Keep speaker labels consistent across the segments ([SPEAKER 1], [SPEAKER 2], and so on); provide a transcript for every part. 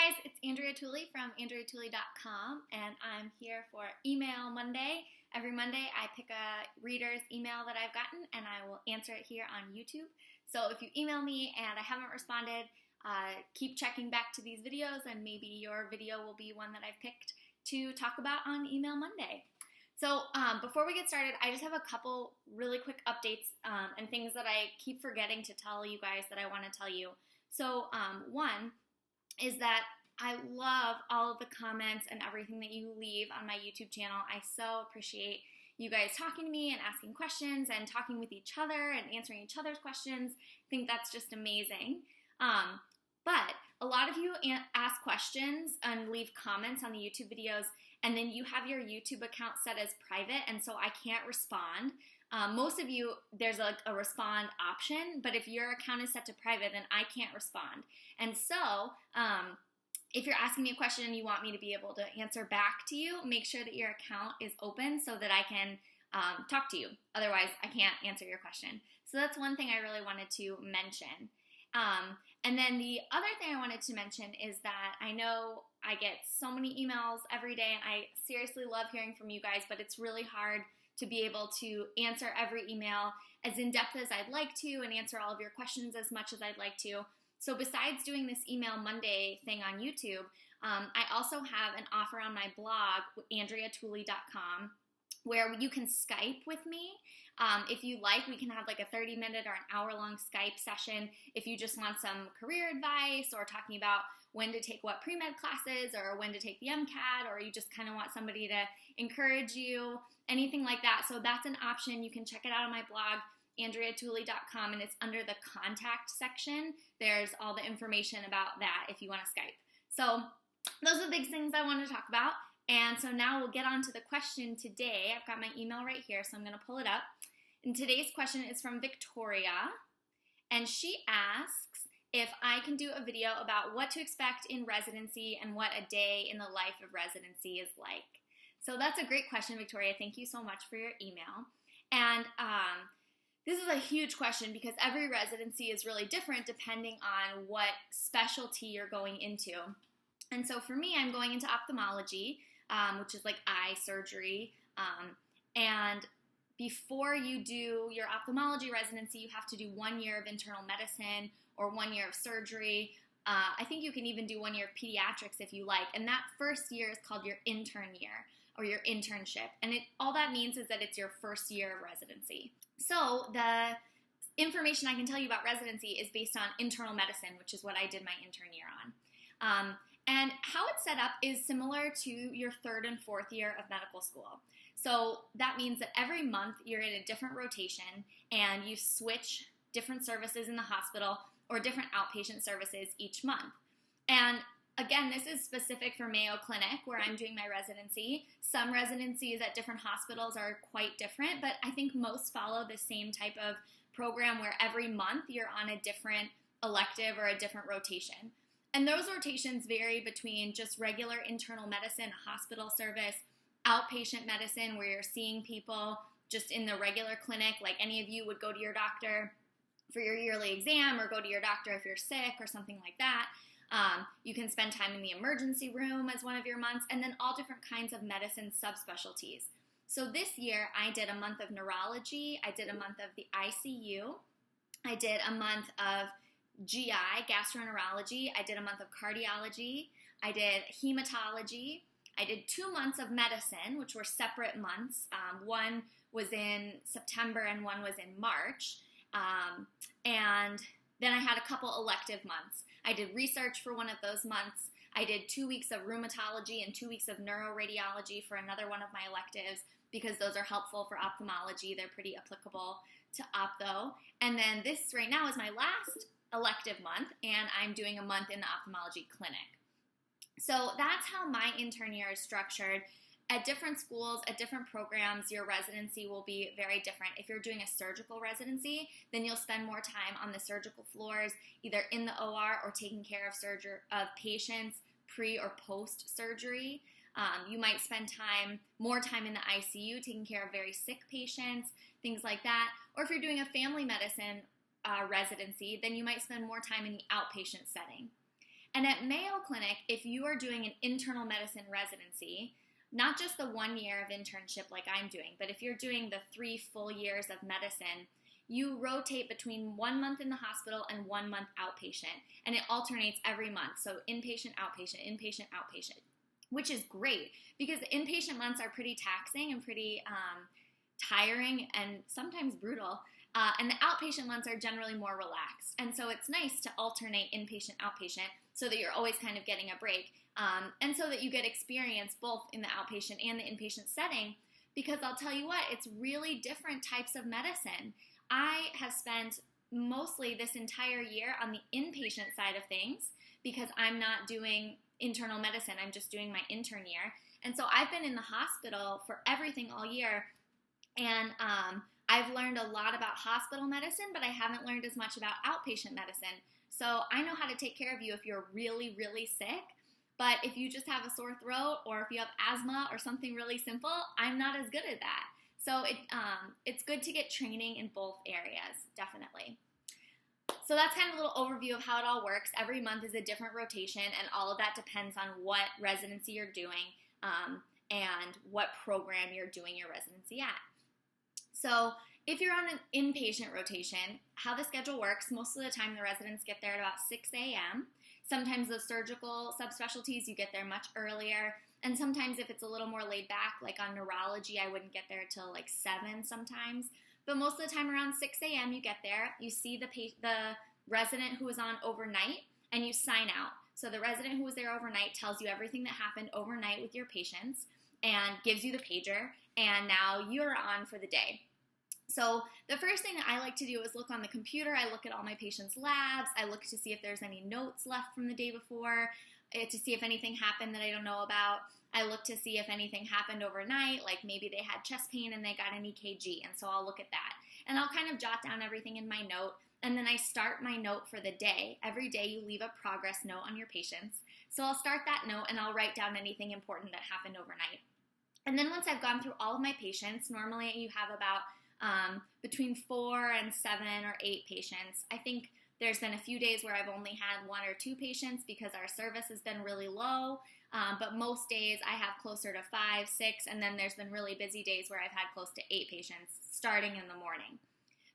[SPEAKER 1] Hey guys, it's Andrea Tooley from AndreaTooley.com, and I'm here for Email Monday. Every Monday I pick a reader's email that I've gotten and I will answer it here on YouTube. So if you email me and I haven't responded, keep checking back to these videos and maybe your video will be one that I've picked to talk about on Email Monday. So before we get started, I just have a couple really quick updates and things that I keep forgetting to tell you guys that I want to tell you. So one is that I love all of the comments and everything that you leave on my YouTube channel. I so appreciate you guys talking to me and asking questions and talking with each other and answering each other's questions. I think that's just amazing. But a lot of you ask questions and leave comments on the YouTube videos, and then you have your YouTube account set as private, and so I can't respond. Most of you, there's a respond option, but if your account is set to private, then I can't respond. And so, if you're asking me a question and you want me to be able to answer back to you, make sure that your account is open so that I can talk to you. Otherwise, I can't answer your question. So that's one thing I really wanted to mention. And then the other thing I wanted to mention is that I know I get so many emails every day, and I seriously love hearing from you guys, but it's really hard to be able to answer every email as in-depth as I'd like to and answer all of your questions as much as I'd like to. So besides doing this Email Monday thing on YouTube, I also have an offer on my blog, AndreaTooley.com, where you can Skype with me. If you like, we can have like a 30-minute or an hour-long Skype session if you just want some career advice or talking about when to take what pre-med classes or when to take the MCAT, or you just kind of want somebody to encourage you, anything like that. So that's an option. You can check it out on my blog, AndreaTooley.com, and it's under the contact section. There's all the information about that if you want to Skype. So those are the big things I wanted to talk about. And so now we'll get on to the question today. I've got my email right here, so I'm going to pull it up. And today's question is from Victoria, and she asks if I can do a video about what to expect in residency and what a day in the life of residency is like. So that's a great question, Victoria. Thank you so much for your email. And this is a huge question because every residency is really different depending on what specialty you're going into. And so for me, I'm going into ophthalmology, which is like eye surgery. And before you do your ophthalmology residency, you have to do 1 year of internal medicine or 1 year of surgery. I think you can even do 1 year of pediatrics if you like. And that first year is called your intern year or your internship. And all that means is that it's your first year of residency. So the information I can tell you about residency is based on internal medicine, which is what I did my intern year on. And how it's set up is similar to your third and fourth year of medical school. So that means that every month you're in a different rotation and you switch different services in the hospital or different outpatient services each month. And again, this is specific for Mayo Clinic where I'm doing my residency. Some residencies at different hospitals are quite different, but I think most follow the same type of program where every month you're on a different elective or a different rotation. And those rotations vary between just regular internal medicine, hospital service, outpatient medicine where you're seeing people just in the regular clinic, like any of you would go to your doctor for your yearly exam or go to your doctor if you're sick or something like that. You can spend time in the emergency room as one of your months, and then all different kinds of medicine subspecialties. So this year I did a month of neurology, I did a month of the ICU, I did a month of GI, gastroenterology, I did a month of cardiology, I did hematology, I did 2 months of medicine, which were separate months. One was in September and one was in March. And then I had a couple elective months. I did research for one of those months. I did 2 weeks of rheumatology and 2 weeks of neuroradiology for another one of my electives because those are helpful for ophthalmology. They're pretty applicable to ophtho. And then this right now is my last elective month, and I'm doing a month in the ophthalmology clinic. So that's how my intern year is structured. At different schools, at different programs, your residency will be very different. If you're doing a surgical residency, then you'll spend more time on the surgical floors, either in the OR or taking care of patients pre or post surgery. You might spend more time in the ICU taking care of very sick patients, things like that. Or if you're doing a family medicine residency, then you might spend more time in the outpatient setting. And at Mayo Clinic, if you are doing an internal medicine residency, not just the 1 year of internship like I'm doing, but if you're doing the 3 full years of medicine, you rotate between 1 month in the hospital and 1 month outpatient, and it alternates every month. So inpatient, outpatient, which is great because the inpatient months are pretty taxing and pretty tiring and sometimes brutal. And the outpatient months are generally more relaxed. And so it's nice to alternate inpatient, outpatient so that you're always kind of getting a break. And so that you get experience both in the outpatient and the inpatient setting, because I'll tell you what, it's really different types of medicine. I have spent mostly this entire year on the inpatient side of things because I'm not doing internal medicine. I'm just doing my intern year. And so I've been in the hospital for everything all year. And I've learned a lot about hospital medicine, but I haven't learned as much about outpatient medicine. So I know how to take care of you if you're really, really sick. But if you just have a sore throat or if you have asthma or something really simple, I'm not as good at that. So it's good to get training in both areas, definitely. So that's kind of a little overview of how it all works. Every month is a different rotation, and all of that depends on what residency you're doing and what program you're doing your residency at. So if you're on an inpatient rotation, how the schedule works, most of the time the residents get there at about 6 a.m. Sometimes the surgical subspecialties, you get there much earlier. And sometimes if it's a little more laid back, like on neurology, I wouldn't get there till like 7 sometimes. But most of the time around 6 a.m. you get there, you see the resident who was on overnight, and you sign out. So the resident who was there overnight tells you everything that happened overnight with your patients and gives you the pager, and now you're on for the day. So the first thing that I like to do is look on the computer. I look at all my patients' labs. I look to see if there's any notes left from the day before, to see if anything happened that I don't know about. I look to see if anything happened overnight, like maybe they had chest pain and they got an EKG, and so I'll look at that. And I'll kind of jot down everything in my note, and then I start my note for the day. Every day you leave a progress note on your patients. So I'll start that note, and I'll write down anything important that happened overnight. And then once I've gone through all of my patients, normally you have about between 4 and 7 or 8 patients. I think there's been a few days where I've only had 1 or 2 patients because our service has been really low, but most days I have closer to 5, 6, and then there's been really busy days where I've had close to 8 patients starting in the morning.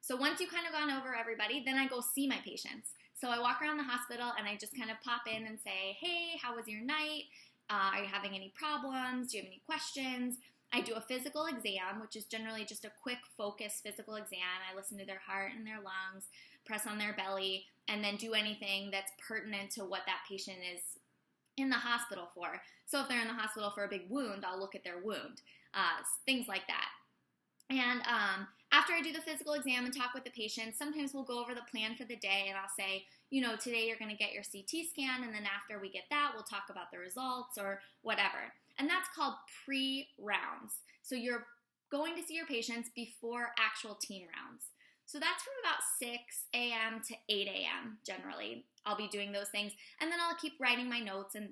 [SPEAKER 1] So once you've kind of gone over everybody, then I go see my patients. So I walk around the hospital and I just kind of pop in and say, hey, how was your night? Are you having any problems? Do you have any questions? I do a physical exam, which is generally just a quick, focused physical exam. I listen to their heart and their lungs, press on their belly, and then do anything that's pertinent to what that patient is in the hospital for. So if they're in the hospital for a big wound, I'll look at their wound, things like that. And after I do the physical exam and talk with the patient, sometimes we'll go over the plan for the day, and I'll say, you know, today you're going to get your CT scan, and then after we get that, we'll talk about the results or whatever. And that's called pre-rounds. So you're going to see your patients before actual team rounds. So that's from about 6 a.m. to 8 a.m. generally. I'll be doing those things. And then I'll keep writing my notes and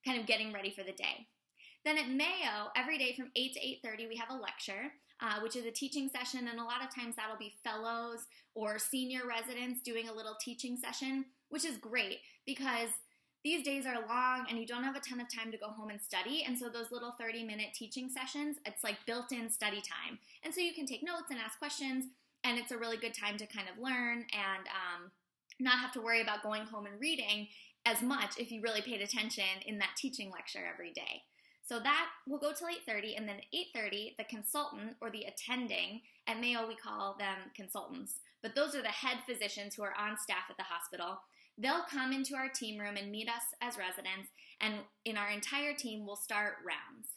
[SPEAKER 1] kind of getting ready for the day. Then at Mayo, every day from 8 to 8:30, we have a lecture, which is a teaching session. And a lot of times that'll be fellows or senior residents doing a little teaching session, which is great because these days are long and you don't have a ton of time to go home and study. And so those little 30-minute teaching sessions, it's like built-in study time. And so you can take notes and ask questions, and it's a really good time to kind of learn and not have to worry about going home and reading as much if you really paid attention in that teaching lecture every day. So that will go till 8:30, and then at 8:30, the consultant or the attending, at Mayo we call them consultants, but those are the head physicians who are on staff at the hospital. They'll come into our team room and meet us as residents, and in our entire team, we'll start rounds.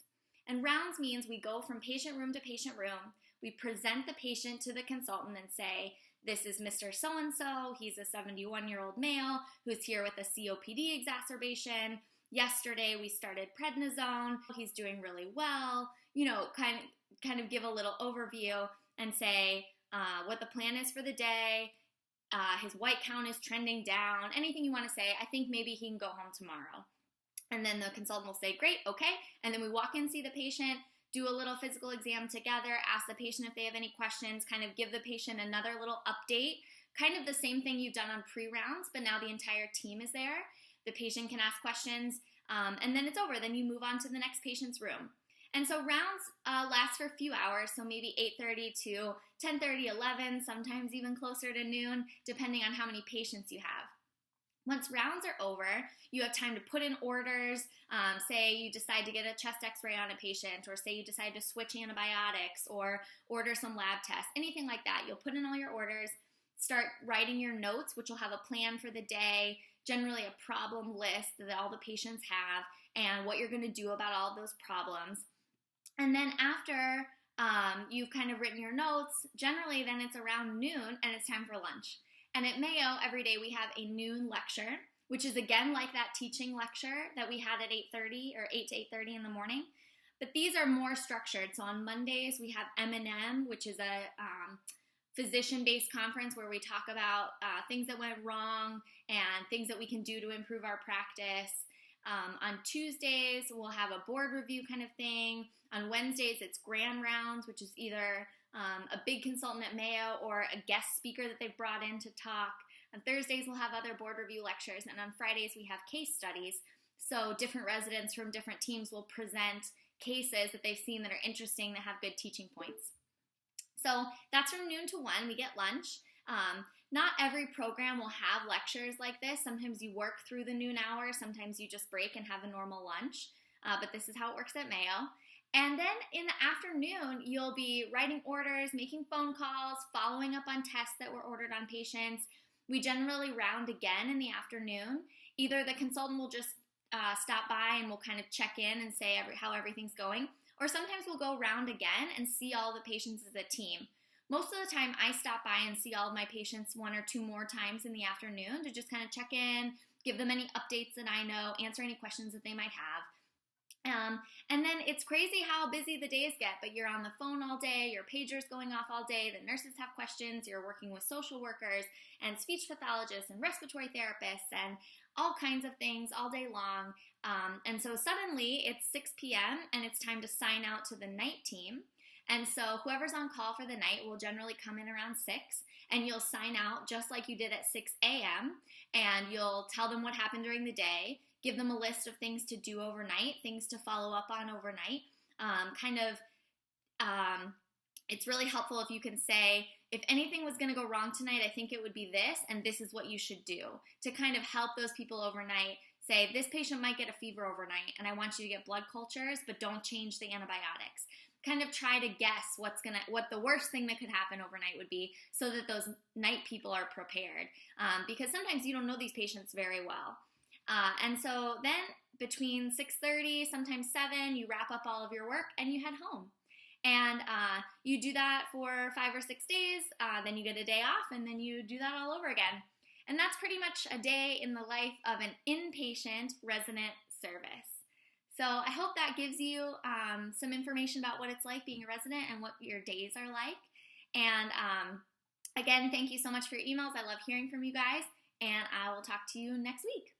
[SPEAKER 1] And rounds means we go from patient room to patient room. We present the patient to the consultant and say, this is Mr. So-and-so. He's a 71-year-old male who's here with a COPD exacerbation. Yesterday, we started prednisone. He's doing really well. You know, kind of give a little overview and say what the plan is for the day. His white count is trending down, anything you want to say. I think maybe he can go home tomorrow. And then the consultant will say, great, okay. And then we walk in, see the patient, do a little physical exam together, ask the patient if they have any questions, kind of give the patient another little update, kind of the same thing you've done on pre-rounds, but now the entire team is there. The patient can ask questions, and then it's over. Then you move on to the next patient's room. And so rounds last for a few hours, so maybe 8:30 to 10:30, 11, sometimes even closer to noon, depending on how many patients you have. Once rounds are over, you have time to put in orders. Say you decide to get a chest x-ray on a patient, or say you decide to switch antibiotics or order some lab tests, anything like that. You'll put in all your orders, start writing your notes, which will have a plan for the day, generally a problem list that all the patients have, and what you're going to do about all those problems. And then after you've kind of written your notes, generally then it's around noon and it's time for lunch. And at Mayo, every day we have a noon lecture, which is again like that teaching lecture that we had at 8:30 or 8 to 8:30 in the morning. But these are more structured. So on Mondays, we have M&M, which is a physician-based conference where we talk about things that went wrong and things that we can do to improve our practice. On Tuesdays, we'll have a board review kind of thing. On Wednesdays, it's grand rounds, which is either a big consultant at Mayo or a guest speaker that they've brought in to talk. On Thursdays, we'll have other board review lectures. And on Fridays, we have case studies. So different residents from different teams will present cases that they've seen that are interesting, that have good teaching points. So that's from noon to 1. We get lunch. Not every program will have lectures like this. Sometimes you work through the noon hour. Sometimes you just break and have a normal lunch. But this is how it works at Mayo. And then in the afternoon, you'll be writing orders, making phone calls, following up on tests that were ordered on patients. We generally round again in the afternoon. Either the consultant will just stop by and we'll kind of check in and say how everything's going. Or sometimes we'll go round again and see all the patients as a team. Most of the time, I stop by and see all of my patients 1 or 2 more times in the afternoon to just kind of check in, give them any updates that I know, answer any questions that they might have. And then it's crazy how busy the days get, but you're on the phone all day, your pager's going off all day, the nurses have questions, you're working with social workers and speech pathologists and respiratory therapists and all kinds of things all day long. And so suddenly it's 6 p.m. and it's time to sign out to the night team. And so whoever's on call for the night will generally come in around 6, and you'll sign out just like you did at 6 a.m. And you'll tell them what happened during the day, give them a list of things to do overnight, things to follow up on overnight. It's really helpful if you can say, if anything was going to go wrong tonight, I think it would be this, and this is what you should do, to kind of help those people overnight. Say, this patient might get a fever overnight, and I want you to get blood cultures, but don't change the antibiotics. Kind of try to guess what the worst thing that could happen overnight would be, so that those night people are prepared. Because sometimes you don't know these patients very well. And so then between 6:30, sometimes 7, you wrap up all of your work and you head home. And you do that for 5 or 6 days, then you get a day off, and then you do that all over again. And that's pretty much a day in the life of an inpatient resident service. So I hope that gives you some information about what it's like being a resident and what your days are like. And again, thank you so much for your emails. I love hearing from you guys, and I will talk to you next week.